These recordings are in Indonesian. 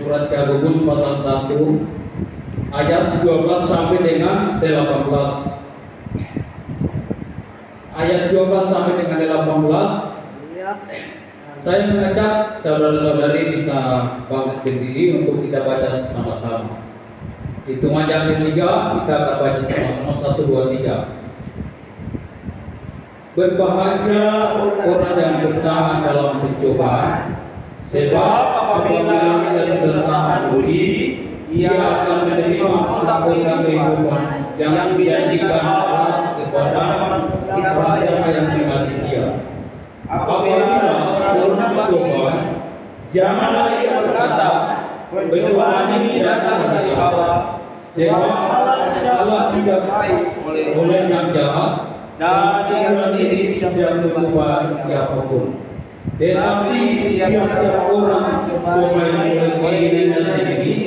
Surat Yakobus pasal 1 ayat 12 sampai dengan 18. Ayat 12 sampai dengan 18. Saya mengajak saudara-saudari bisa bangkit berdiri untuk kita baca sama-sama. Hitungan yang ketiga kita akan baca sama-sama 1, 2, 3. Berbahagia orang yang bertahan dalam pencobaan, sebab apabila ia sudah tahan uji, ia akan menerima mahkota kehidupan yang dijanjikan Allah kepada siapa yang mengasihi Dia. Apabila orang bertobat, janganlah ia berkata, pencobaan ini datang dari Allah, sebab Allah tidak baik oleh yang jahat, dan Dia sendiri tidak berubah siapapun. Tetapi setiap orang coba oleh keinginannya sendiri,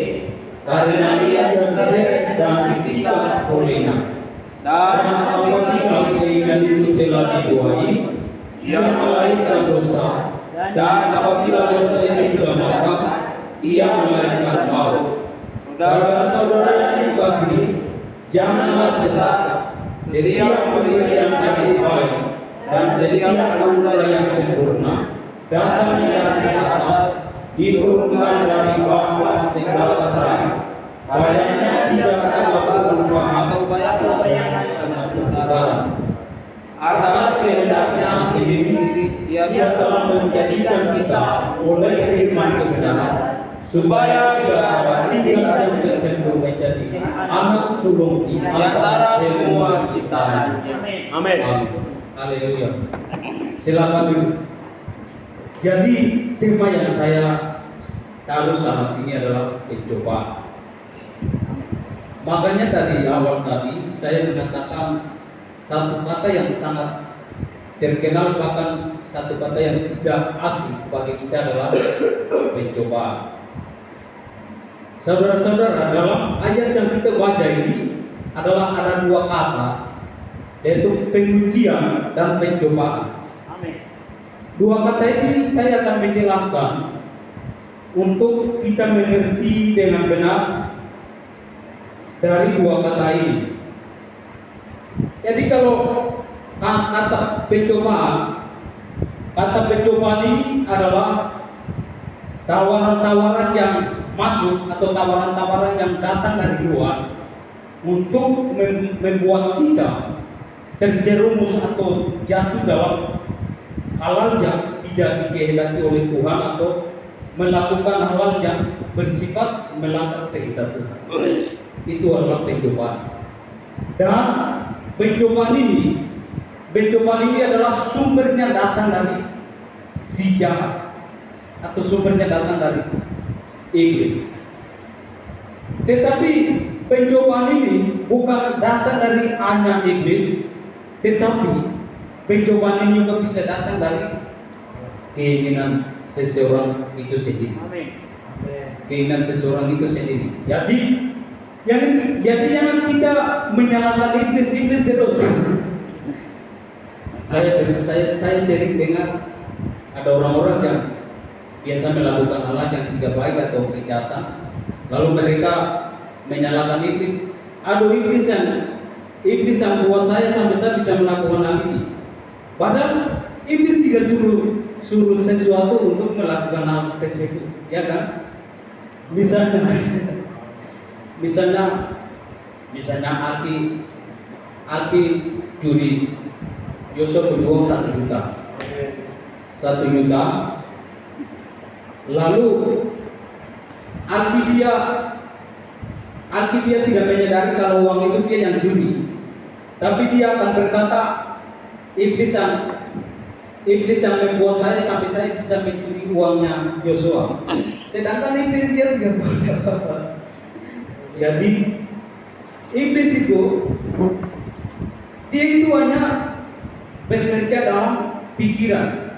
karena ia terseret dan dipikat olehnya. Dan apabila keinginan itu telah dituai, ia melahirkan dosa. Dan apabila dosa itu sudah matang, ia melahirkan maut. Saudara-saudara yang dikasihi, janganlah sesat. Setiap pemberian yang baik dan setiap anugerah yang sempurna datang dari atas, diturunkan dari Bapa segala terang. Padanya tidak akan berubah atau bayangan pertukaran. Atas kehendaknya sendiri Ia telah menjadikan kita oleh firman kebenaran, supaya kita dapat tinggal tertentu menjadi anak sulung di antara semua ciptaan. Amin. Haleluya. Silakan dulu. Jadi tema yang saya taruh saat ini adalah pencobaan. Makanya dari awal tadi saya mengatakan satu kata yang sangat terkenal, bahkan satu kata yang tidak asing bagi kita adalah pencobaan. Saudara-saudara, dalam ayat yang kita baca ini adalah ada dua kata, yaitu pengujian dan pencobaan. Amin. Dua kata ini saya akan menjelaskan untuk kita mengerti dengan benar dari dua kata ini. Jadi kalau kata pencobaan ini adalah tawaran-tawaran yang masuk atau tawaran-tawaran yang datang dari luar untuk membuat kita terjerumus atau jatuh dalam hal yang tidak dikehendaki oleh Tuhan atau melakukan hal yang bersifat melanggar perintah Tuhan. Itu adalah pencobaan. Dan pencobaan ini adalah sumbernya datang dari si jahat atau sumbernya datang dari iblis. Tetapi pencobaan ini bukan datang dari hanya iblis, tetapi pencobaan ini juga bisa datang dari keinginan seseorang itu sendiri. Keinginan seseorang itu sendiri. Jadi jangan kita menyalahkan iblis terus. Saya sering dengar ada orang-orang yang biasa melakukan hal yang tidak baik atau kejahatan, lalu mereka menyalahkan iblis. Aduh, iblis yang buat saya sampai saya bisa melakukan hal ini. Padahal iblis tidak suruh sesuatu untuk melakukan hal tersebut, ya kan? Misalnya Alki curi, Yosef berjuang 1 juta. 1 juta. Lalu Alki dia tidak menyadari kalau uang itu dia yang curi. Tapi dia akan berkata, iblis yang membuat saya sampai saya bisa mencuri uangnya Yosua. Sedangkan iblis dia tidak buat apa-apa. Jadi iblis itu dia itu hanya bekerja dalam pikiran,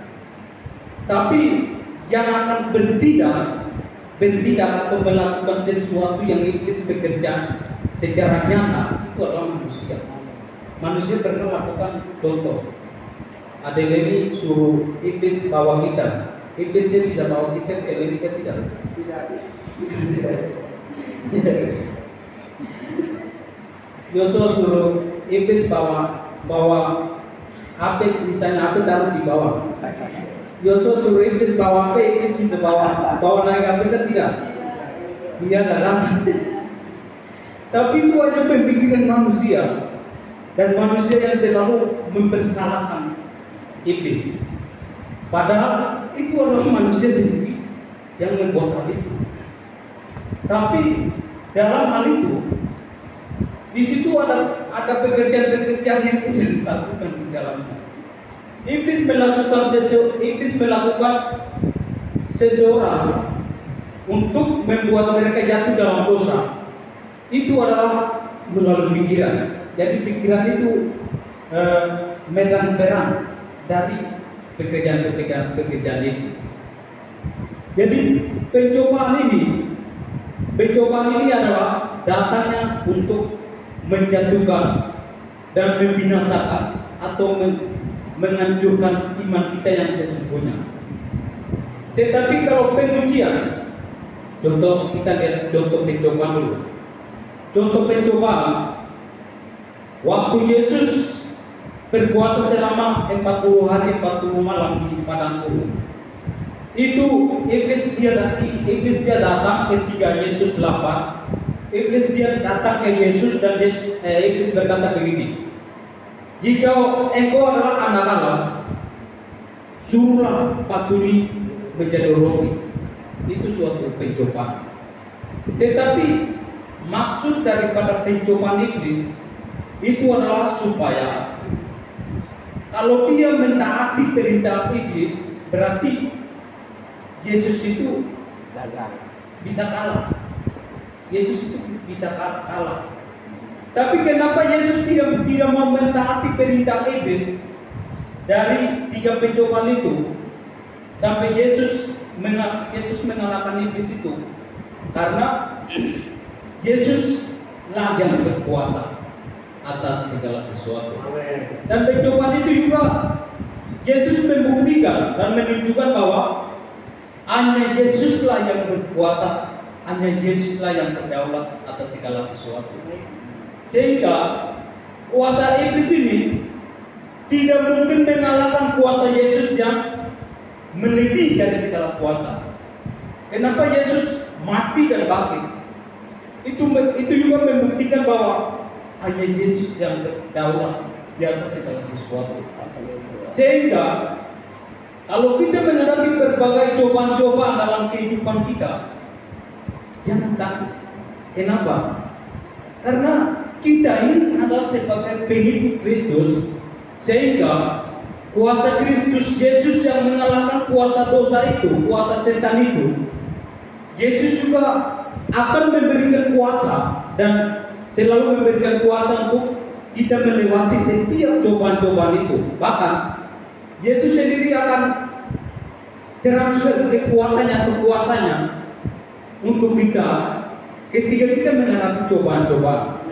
tapi yang akan bertindak atau melakukan sesuatu yang iblis bekerja secara nyata itu adalah manusia. Manusia pernah melakukan contoh. Ada ini suruh iblis bawa kita Iblis dia bisa bawa kita ke Amerika tidak? Yosua suruh iblis bawa HP, misalnya HP taruh di bawah. Yosua suruh iblis bawa HP, iblis bisa bawa naik HP kan tidak? Dia dalam. Tapi itu hanya pemikiran manusia, dan manusia yang selalu mempersalahkan iblis. Padahal itu adalah manusia sendiri yang membuat hal itu. Tapi dalam hal itu, di situ ada pekerjaan-pekerjaan yang bisa dilakukan di dalamnya. Iblis melakukan seseorang untuk membuat mereka jatuh dalam dosa. Itu adalah melalui pikiran. Jadi pikiran itu medan perang dari pekerjaan iblis. Jadi pencobaan ini adalah datangnya untuk menjatuhkan dan membinasakan atau menghancurkan iman kita yang sesungguhnya. Tetapi kalau pengujian, contoh kita lihat contoh pencobaan dulu. Contoh pencobaan, waktu Yesus berpuasa selama 40 hari 40 malam di padang gurun. Itu iblis dia datang ketika Yesus lapar. Iblis dia datang ke Yesus dan iblis berkata begini, jika engkau adalah anak Allah, suruhlah batu ini menjadi roti. Itu suatu pencobaan. Tetapi maksud daripada pencobaan iblis itu adalah supaya kalau dia mentaati perintah iblis, berarti Yesus itu bisa kalah. Yesus itu bisa kalah. Tapi kenapa Yesus tidak mau mentaati perintah iblis dari 3 pencobaan itu sampai Yesus mengalahkan iblis itu? Karena Yesus lah yang berkuasa atas segala sesuatu. Dan pencobaan itu juga Yesus membuktikan dan menunjukkan bahwa hanya Yesuslah yang berkuasa, hanya Yesuslah yang berdaulat atas segala sesuatu. Sehingga kuasa iblis ini tidak mungkin mengalahkan kuasa Yesus yang melebihi dari segala kuasa. Kenapa Yesus mati dan bangkit? Itu juga membuktikan bahwa hanya Yesus yang berdaulat di atas segala sesuatu. Sehingga kalau kita menghadapi berbagai cobaan-cobaan dalam kehidupan kita, jangan takut. Kenapa? Karena kita ini adalah sebagai pengikut Kristus, sehingga kuasa Kristus Yesus yang mengalahkan kuasa dosa itu, kuasa setan itu, Yesus juga akan memberikan kuasa dan selalu memberikan kuasa untuk kita melewati setiap cobaan-cobaan itu. Bahkan Yesus sendiri akan transfer kekuatannya atau kuasanya untuk kita ketika kita menghadapi cobaan-cobaan.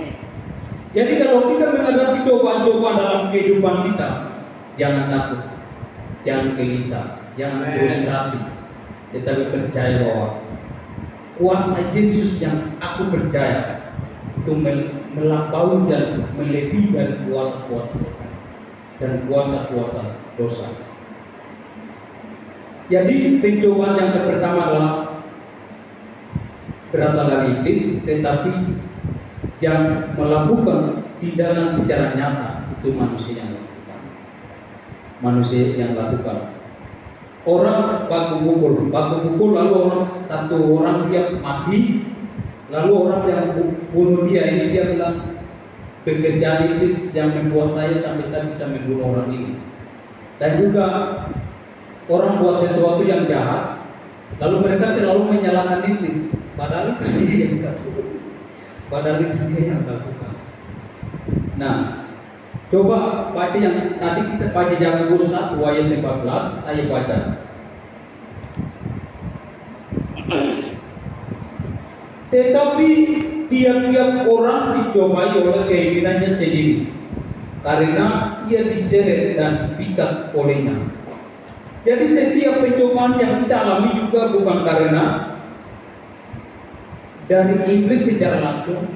Jadi kalau kita menghadapi cobaan-cobaan dalam kehidupan kita, jangan takut, jangan gelisah, jangan frustrasi, tetapi percaya bahwa kuasa Yesus yang aku percaya itu melampaui dan melebihi dari kuasa-kuasa setan dan kuasa-kuasa dosa. Jadi pencobaan yang pertama adalah berasal dari iblis, tetapi yang melakukan tindakan secara nyata itu manusia yang lakukan. Orang baku pukul lalu satu orang dia mati, lalu orang yang bunuh dia ini dia bilang pekerjaan iblis yang membuat saya sampai saya bisa membunuh orang ini. Dan juga orang buat sesuatu yang jahat, lalu mereka selalu menyalahkan iblis, padahal itu dia yang lakukan. Nah, coba baca yang tadi kita baca Yakobus 1 ayat 14, saya baca. Tetapi tiap-tiap orang dicobai oleh keinginannya sendiri, karena ia diseret dan dipikat olehnya. Jadi setiap pencobaan yang kita alami juga bukan karena dari iblis secara langsung,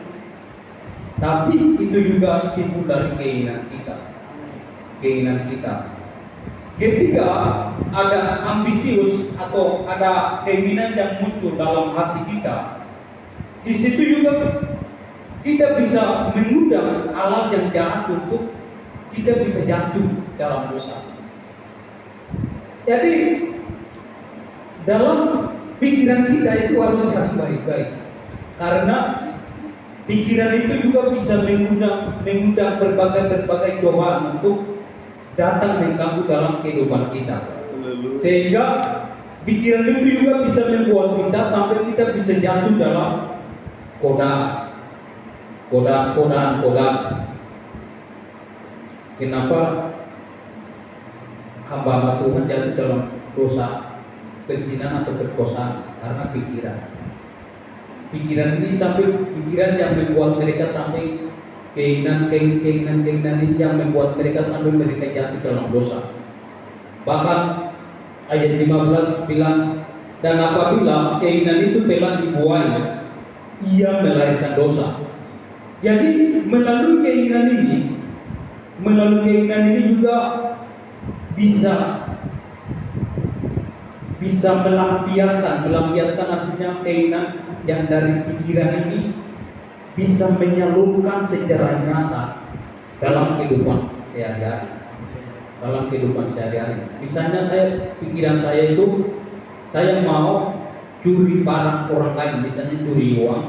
tapi itu juga timbul dari keinginan kita. Keinginan kita. Ketika ada ambisius atau ada keinginan yang muncul dalam hati kita, di situ juga kita bisa mengundang alat yang jahat untuk kita bisa jatuh dalam dosa. Jadi dalam pikiran kita itu harus yang baik-baik, karena pikiran itu juga bisa mengundang berbagai cobaan untuk datang mengganggu dalam kehidupan kita. Sehingga pikiran itu juga bisa membuat kita sampai kita bisa jatuh dalam godaan. Kenapa hamba Tuhan jatuh dalam dosa perzinahan atau perkosaan? Karena pikiran ini sampai pikiran yang membuat mereka sampai keinginan ini yang membuat mereka sampai mereka jatuh dalam dosa. Bahkan ayat 15 bilang, dan apabila keinginan itu telah dibuai, ia melahirkan dosa. Jadi melalui keinginan ini juga bisa melampiaskan artinya keinginan yang dari pikiran ini bisa menyalurkan secara nyata dalam kehidupan sehari-hari. Misalnya pikiran saya itu, saya mau curi barang orang lain, misalnya curi uang.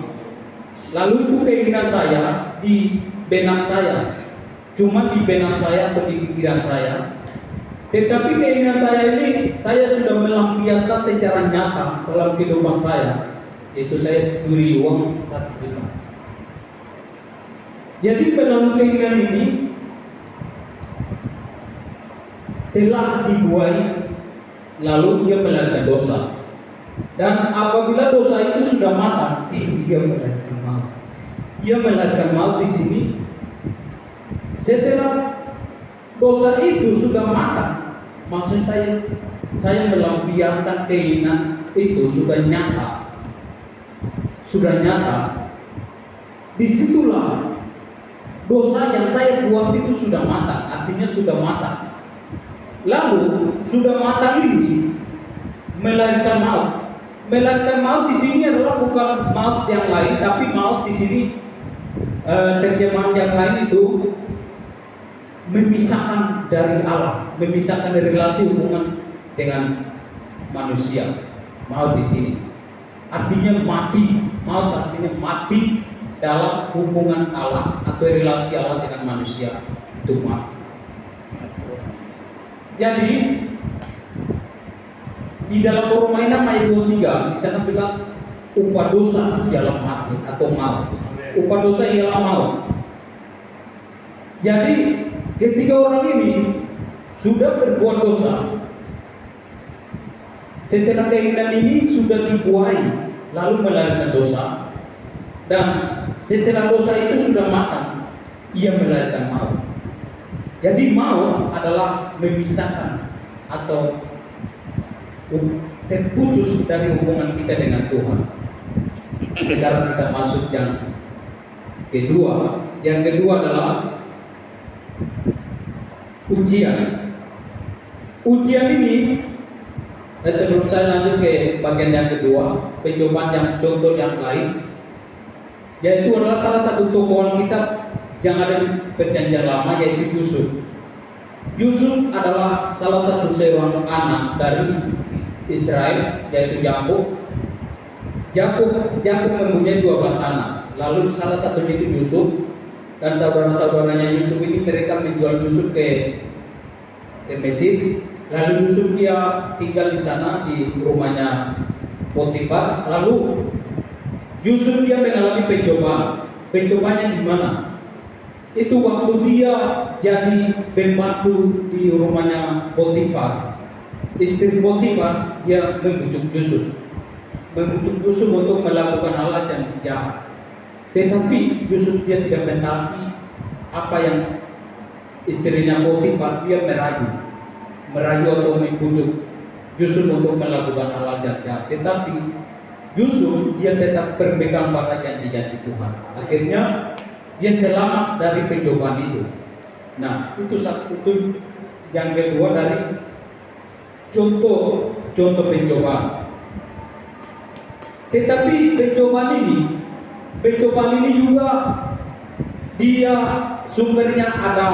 Lalu itu keinginan saya di benak saya, cuma di benak saya atau di pikiran saya. Tetapi keinginan saya ini saya sudah melampiaskan secara nyata dalam kehidupan saya, yaitu saya curi uang 1 juta. Jadi melalui keinginan ini telah dibuai, lalu dia melahirkan dosa. Dan apabila dosa itu sudah matang, dia melahirkan maut. Dia melahirkan maut di sini. Setelah dosa itu sudah matang, maksud saya melampiaskan keinginan itu sudah nyata. Disitulah dosa yang saya buat itu sudah matang, artinya sudah masak. Lalu sudah matang ini melahirkan maut. Melahirkan maut di sini adalah bukan maut yang lain, tapi maut di sini terjemahan yang lain itu memisahkan dari Allah, memisahkan dari relasi hubungan dengan manusia. Maut di sini artinya mati. Maut artinya mati dalam hubungan Allah atau relasi Allah dengan manusia, itu mati. Jadi di dalam Roma 6 ayat 23 di sana bilang upah dosa ialah mati atau maut. Upah dosa ialah maut. Jadi ketika orang ini sudah berbuat dosa, setelah keinginan ini sudah dibuai, lalu melahirkan dosa, dan setelah dosa itu sudah matang, ia melahirkan maut. Jadi maut adalah memisahkan atau terputus dari hubungan kita dengan Tuhan. Sekarang kita masuk yang kedua. Yang kedua adalah ujian. Ujian ini, sebelum saya lanjut ke bagian yang kedua, pencobaan yang contoh yang lain, yaitu adalah salah satu tokoh Alkitab yang ada di Perjanjian Lama, yaitu Yusuf. Yusuf adalah salah satu seorang anak dari Israel, yaitu Yakub. Yakub mempunyai 12 anak. Lalu salah satunya itu Yusuf, dan saudara-saudaranya Yusuf ini mereka menjual Yusuf ke Mesir. Lalu Yusuf dia tinggal di sana di rumahnya Potifar. Lalu Yusuf dia mengalami pencobaan. Pencobaannya di mana? Itu waktu dia jadi pembantu di rumahnya Potifar. Istri Potifar dia membujuk Yusuf untuk melakukan hal yang jahat. Tetapi Yusuf dia tidak mentaati apa yang istrinya Potifar, dia merayu atau membujuk Yusuf untuk melakukan hal jahat, tetapi Yusuf dia tetap berpegang pada janji-janji Tuhan. Akhirnya dia selamat dari pencobaan itu. Nah, itu yang kedua dari contoh pencobaan. Tetapi pencobaan ini juga dia sumbernya ada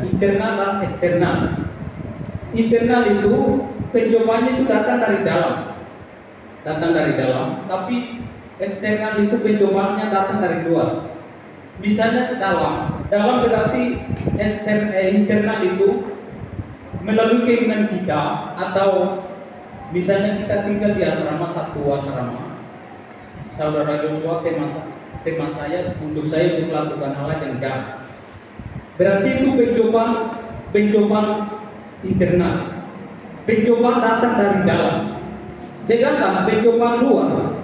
internal dan eksternal. Internal itu pencobaannya itu datang dari dalam, tapi eksternal itu pencobaannya datang dari luar. Misalnya dalam berarti internal itu melalui keinginan kita, atau misalnya kita tinggal di satu asrama, saudara Joshua teman saya untuk melakukan hal yang jahat. Berarti itu pencobaan internal. Pencobaan datang dari dalam. Sedangkan pencobaan luar,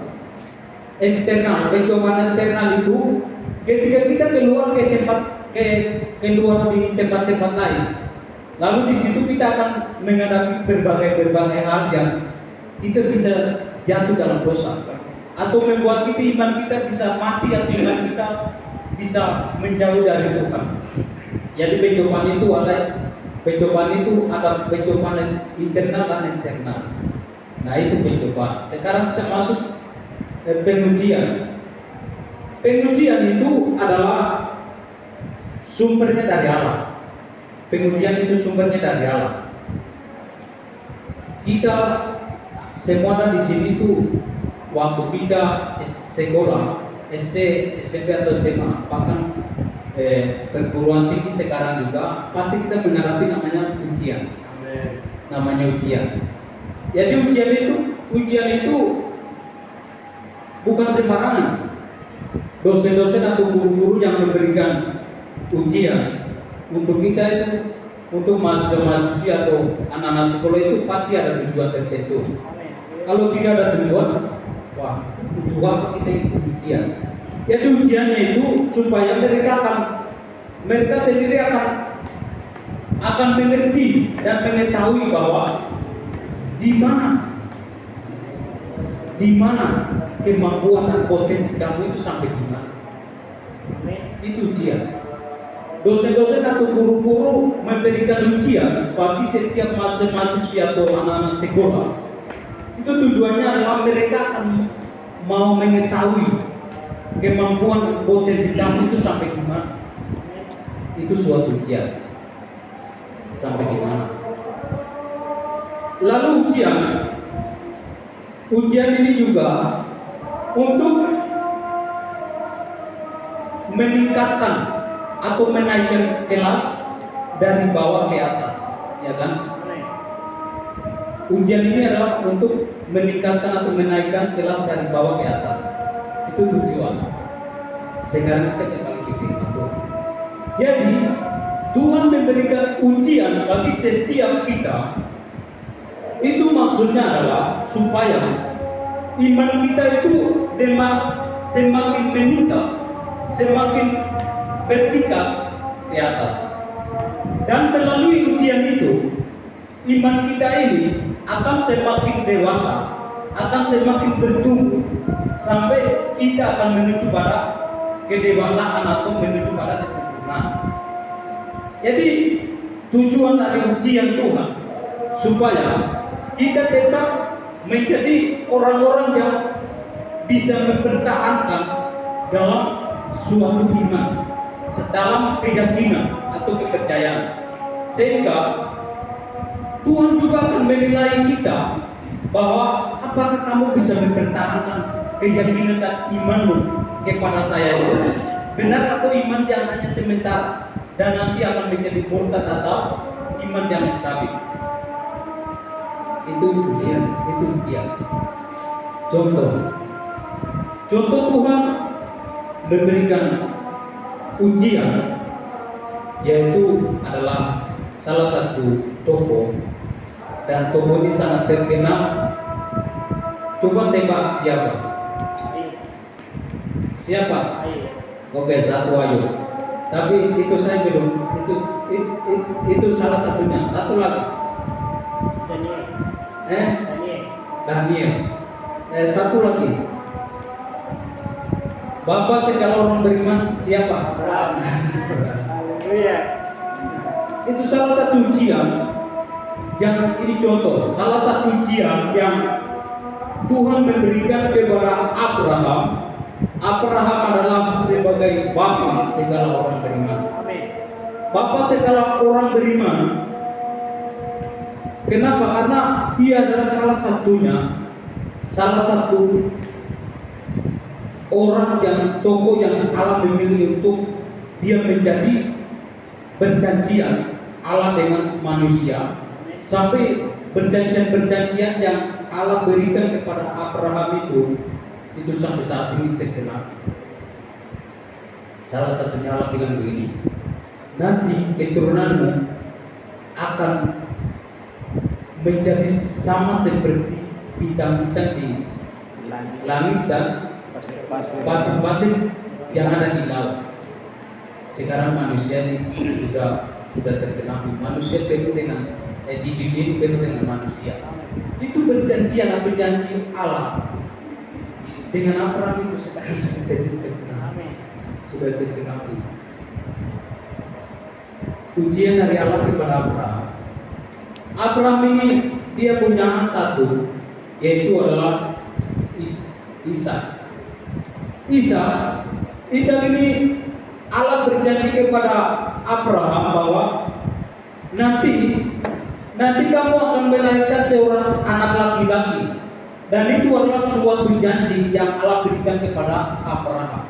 pencobaan eksternal itu ketika kita keluar di tempat-tempat lain, lalu di situ kita akan menghadapi berbagai hal yang kita bisa jatuh dalam dosa, atau membuat iman kita bisa mati, atau iman kita bisa menjauh dari Tuhan. Jadi pencobaan itu ada pencobaan internal dan eksternal. Nah, itu pencobaan. Sekarang kita masuk pengujian. Pengujian itu adalah sumbernya dari Allah. Pengujian itu sumbernya dari Allah. Kita semua di sini tuh waktu kita sekolah SD, SMP atau SMA, bahkan perguruan tinggi sekarang juga pasti kita menghadapi namanya ujian. Namanya ujian. Jadi ujian itu bukan sembarangan. Dosen-dosen atau guru-guru yang memberikan ujian untuk kita itu, untuk mahasiswa-mahasiswi atau anak-anak sekolah itu pasti ada tujuan tertentu. Kalau tidak ada tujuan, untuk apa kita ikut ujian? Jadi ujiannya itu supaya mereka sendiri akan mengerti dan mengetahui bahwa di mana kemampuan dan potensi kamu itu sampai di mana. Itu ujian. Dosen-dosen atau guru-guru memberikan ujian bagi setiap mahasiswa atau anak-anak sekolah. Itu tujuannya adalah mereka akan mau mengetahui kemampuan dan potensi kamu itu sampai di mana. Itu suatu ujian. Sampai di mana. Lalu ujian ini juga untuk meningkatkan atau menaikkan kelas dari bawah ke atas, ya kan? Ujian ini adalah untuk meningkatkan atau menaikkan kelas dari bawah ke atas. Itu tujuan. Sekarang kita kembali ke firman Tuhan. Jadi Tuhan memberikan ujian bagi setiap kita. Itu maksudnya adalah supaya iman kita itu semakin meningkat, semakin bertingkat di atas. Dan melalui ujian itu, iman kita ini akan semakin dewasa, akan semakin bertumbuh, sampai kita akan menuju pada kedewasaan atau menuju pada kesempurnaan. Jadi tujuan dari ujian Tuhan supaya kita tetap menjadi orang-orang yang bisa mempertahankan dalam suatu iman, dalam keyakinan atau kepercayaan, sehingga Tuhan juga akan menilai kita bahwa apakah kamu bisa mempertahankan keyakinan dan imanmu kepada saya itu benar, atau iman yang hanya sementara dan nanti akan menjadi murtad atau iman yang stabil. Itu ujian. Contoh Tuhan memberikan ujian, yaitu adalah salah satu tokoh, dan tokoh ini sangat terkenal. Coba tebak siapa? Siapa? Oke, satu Ayub. Tapi itu saya belum. Itu salah satunya. Satu lagi. Daniel. Satu lagi. Bapak segala orang beriman siapa? Itu salah satu ujian. Jangan ini contoh. Salah satu ujian yang Tuhan memberikan kepada Abraham. Abraham adalah sebagai bapak segala orang beriman. Bapak segala orang beriman. Kenapa? Karena dia adalah salah satu orang yang tokoh yang Allah memilih untuk dia menjadi perjanjian Allah dengan manusia, sampai perjanjian yang Allah berikan kepada Abraham itu sampai saat ini terkenal. Salah satunya Allah bilang begini, nanti keturunanmu akan menjadi sama seperti bintang-bintang di langit dan pasir-pasir yang ada di laut. Sekarang manusia ini sudah terkenal, manusia penuh dengan di dunia ini penuh dengan manusia. Itu perjanjian atau janji Allah dengan Abraham itu sekarang sudah terkenal. Ujian dari Allah kepada Abraham. Abraham ini dia punya anak satu, yaitu adalah Ishak. Ishak ini Allah berjanji kepada Abraham bahwa nanti kamu akan melahirkan seorang anak laki-laki, dan itu adalah suatu janji yang Allah berikan kepada Abraham.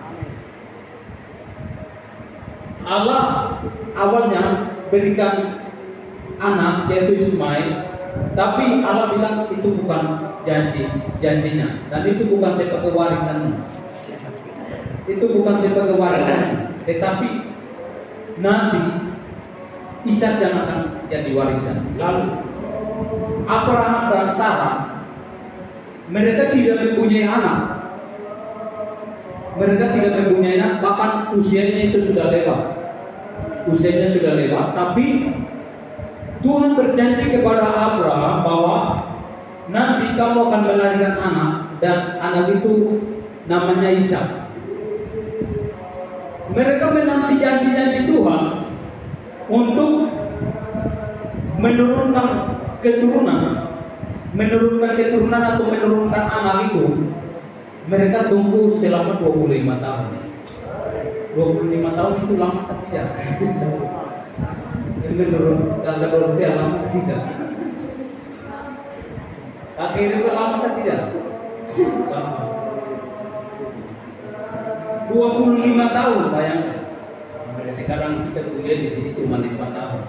Allah awalnya berikan anak yaitu Ismail, tapi Allah bilang itu bukan janjinya, dan itu bukan sebagai warisan. Itu bukan sebagai warisan, tetapi nanti Ishak yang akan jadi warisan. Lalu Abraham dan Sarah, mereka tidak mempunyai anak. Bahkan usianya itu sudah lewat. Tapi Tuhan berjanji kepada Abraham bahwa nanti kamu akan melahirkan anak, dan anak itu namanya Ishak. Mereka menanti janji-janji Tuhan untuk menurunkan keturunan atau menurunkan anak itu. Mereka tunggu selama 25 tahun. 25 tahun itu lama atau tidak? Menurut kata Dorothy lama atau tidak? Akhirnya lama atau tidak? Lama. 25 tahun, bayangkan. Sekarang kita kuliah di sini cuma 4 tahun.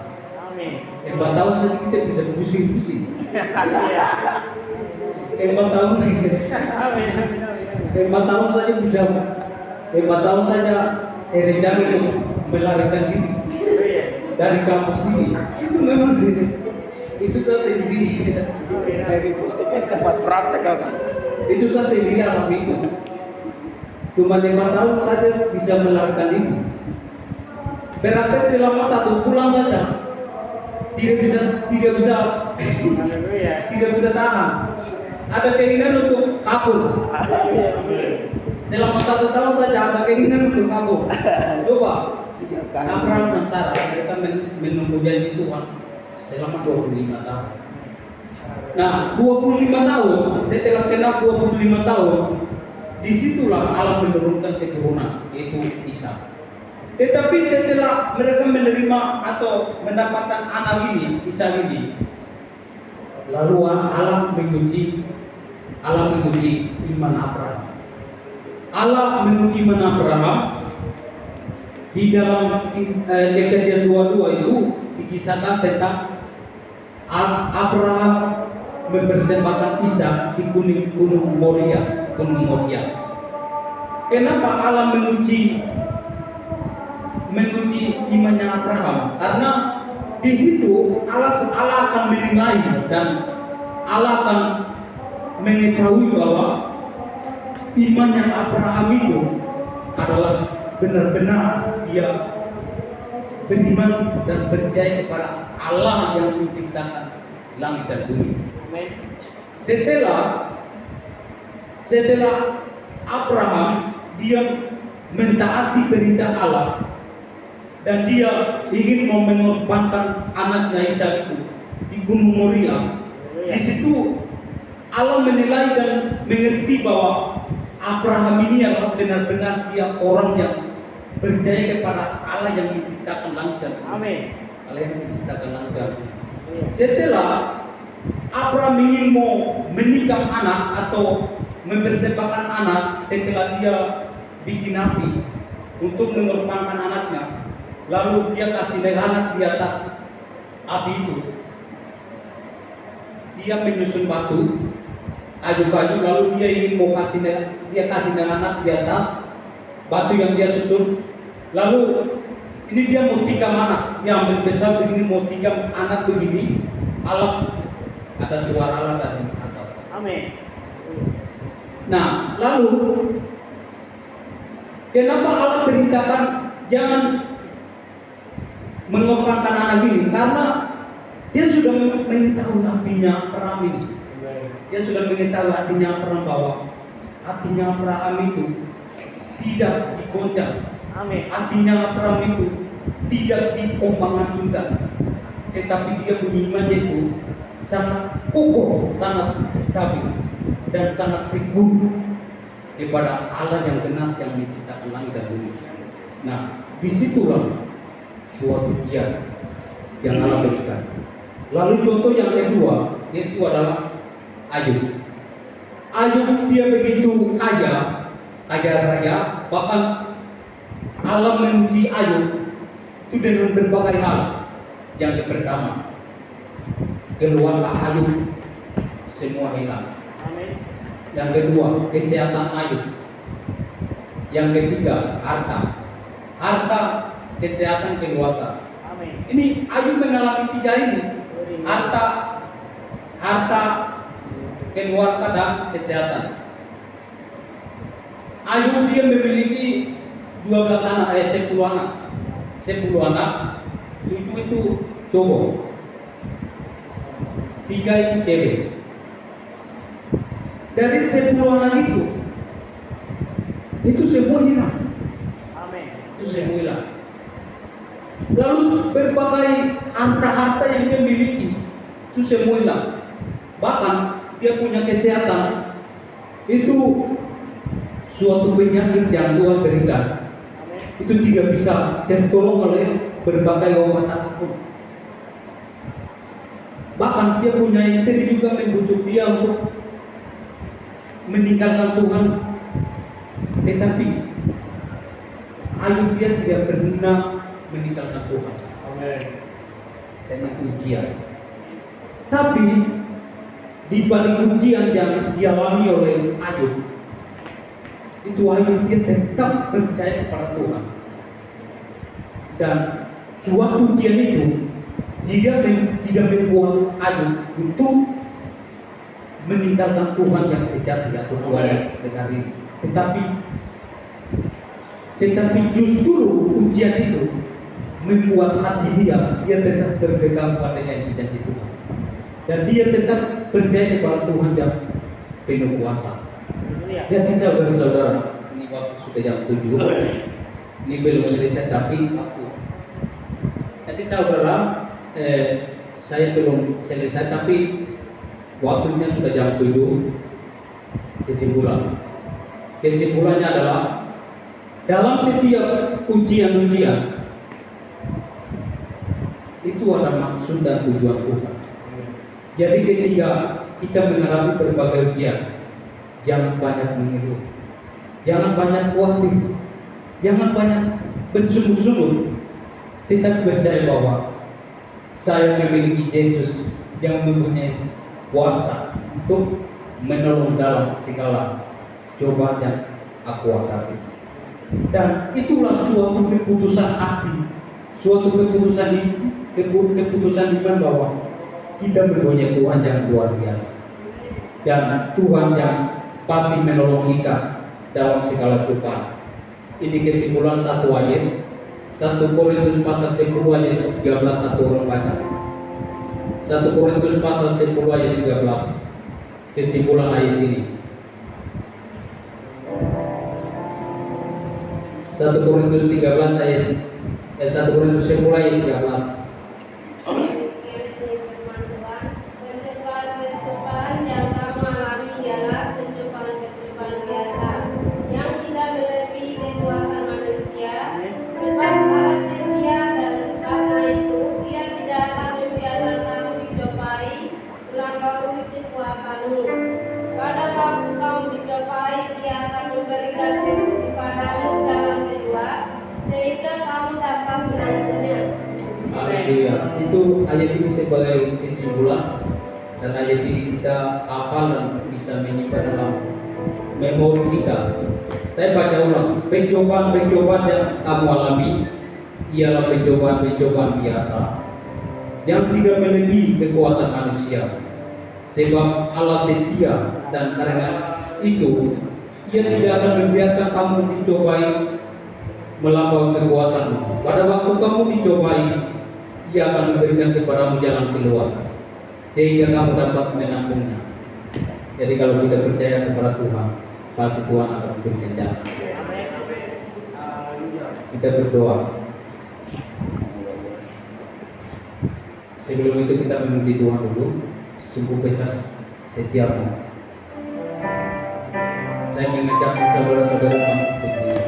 4 tahun saja kita bisa pusing-pusing. 4 tahun saja bisa. 5 tahun saja Eredan itu melarikan diri dari kampus ini. Itu memang itu saya sendiri. Dari pusingnya tempat praktek kan. Itu saya sendiri alami itu. Cuma 5 tahun saja bisa melarikan diri. Berarti selama 1 bulan saja tidak bisa tahan. Ada keinginan untuk kabur. Selama 1 tahun saja ada keinginan untuk kabur. Coba Abraham dan Sarah, mereka menunggu janji Tuhan selama 25 tahun. Nah, 25 tahun setelah kenal 25 tahun, disitulah Allah menurunkan keturunan, yaitu Ishak. Tetapi setelah mereka menerima atau mendapatkan anak ini, Ishak ini, lalu Allah menguji iman Abraham. Allah menguji iman Abraham di dalam Kejadian 22 itu dikisahkan tentang Abraham mempersembahkan Ishak di Gunung Moria. Kenapa Allah menguji imannya Abraham? Karena di situ Allah akan menilai dan Allah akan mengetahui bahwa imannya Abraham itu adalah benar-benar dia beriman dan percaya kepada Allah yang menciptakan langit dan bumi. Amin. Setelah Abraham dia mentaati perintah Allah dan dia ingin mau mengorbankan anaknya Ishak itu di Gunung Moria. Di situ Allah menilai dan mengerti bahwa Abraham ini adalah benar-benar dia orang yang percaya kepada Allah yang menciptakan langit dan bumi. Amin. Allah yang menciptakan langit dan bumi. Setelah Abraham ingin mau menikah anak atau mempersembahkan anak, setelah dia bikin api untuk mengorbankan anaknya, lalu dia kasih anak di atas api itu. Dia menyusun batu, kayu-kayu, lalu dia ingin mau kasih anak di atas batu yang dia susun. Lalu ini dia mau tikam anak yang besar begini, mau tikam anak begini. Allah, ada suara Allah dari atas. Amin. Nah, lalu kenapa Allah perintahkan jangan mengorbankan anak ini? Karena dia sudah mengetahui hatinya Abraham ini. Dia sudah mengetahui hatinya Abraham bahwa hatinya Abraham itu tidak digoncang. Amin. Hatinya Abraham itu tidak diombang-ambingkan, tetapi dia punya imannya itu sangat kokoh, sangat stabil, dan sangat teguh kepada Allah yang benar yang menciptakan langit dan bumi. Nah, disitulah suatu ujian yang Allah berikan. Lalu contoh yang kedua, yaitu adalah Ayub. Ayub dia begitu kaya raya, bahkan Allah menguji Ayub itu dengan berbagai hal. Yang pertama, keluarga Ayub semua hilang. Amin. Yang kedua, kesehatan Ayub. Yang ketiga, harta, kesehatan, keluarga. Amin. Ini Ayub mengalami tiga ini: harta, keluarga, dan kesehatan. Ayub dia memiliki 10 anak. 10 anak, 7 itu cowok, 3 itu cewek. Dari 10 anak itu semua hilang. Amin. Itu semua hilang. Lalu berbagai harta-harta yang dia miliki itu semua hilang. Bahkan dia punya kesehatan itu suatu penyakit yang Tuhan berikan. Itu tidak bisa tertolong oleh berbagai obat apapun. Bahkan dia punya istri juga membujuk dia untuk meninggalkan Tuhan, tetapi Ayub dia tidak pernah meninggalkan Tuhan. Amin. Dan itu ujian. Tapi di balik ujian yang dialami oleh Ayub, itu Ayub dia tetap percaya kepada Tuhan. Dan suatu ujian itu tidak membuat Ayub untuk meninggalkan Tuhan yang sejati atau Tuhan yang benar ini. Tetapi justru ujian itu membuat hati dia tetap berpegang pada janji-janji Tuhan. Dan dia tetap percaya kepada Tuhan yang penuh kuasa. Jadi saudara-saudara, ini waktu sudah jam 7. Ini belum selesai tapi aku. Jadi saudara, saya belum selesai tapi waktunya sudah jam 7. Kesimpulannya adalah dalam setiap ujian-ujian itu ada maksud dan tujuan Tuhan. Jadi ketika kita mengalami berbagai ujian, jangan banyak mengeluh, jangan banyak khawatir, jangan banyak bersungut-sungut, tetap percaya bahwa saya memiliki Yesus yang mempunyai kuasa untuk menolong dalam segala cobaan yang aku hadapi. Dan itulah suatu keputusan hati, suatu keputusan iman bahwa kita mempunyai Tuhan yang luar biasa, dan Tuhan yang pasti menolong kita dalam segala cobaan. Ini kesimpulan satu ayat, 1 Korintus pasal 10 ayat 13, satu orang baca. 1 Korintus pasal 10 ayat 13. Kesimpulan ayat ini. 1 Korintus 13 ayat 1 Korintus 10 ayat 13. Pencobaan yang kamu alami ialah pencobaan biasa yang tidak melebihi kekuatan manusia, sebab Allah setia dan karena itu Ia tidak akan membiarkan kamu dicobai melampaui kekuatanmu. Pada waktu kamu dicobai, Ia akan memberikan kepadamu jalan keluar sehingga kamu dapat menangguhnya. Haleluya. Itu ayat ini sebagai kesimpulan, dan ayat ini kita hafal dan bisa menyimpan dalam memori kita. Saya baca ulang. Pencobaan-pencobaan yang kamu alami ialah pencobaan-pencobaan biasa yang tidak melebihi kekuatan manusia, sebab Allah setia dan karena itu Ia tidak akan membiarkan kamu dicobai melampaui kekuatanmu. Pada waktu kamu dicobai, Ia akan memberikan kepadamu jalan keluar sehingga kamu dapat menanggungnya. Jadi kalau kita percaya kepada Tuhan, pasti Tuhan akan memberikan jalan. Kita berdoa. Sebelum itu kita memuji Tuhan dulu. Sungguh besar setiapmu. Saya mengajak saudara-saudara untuk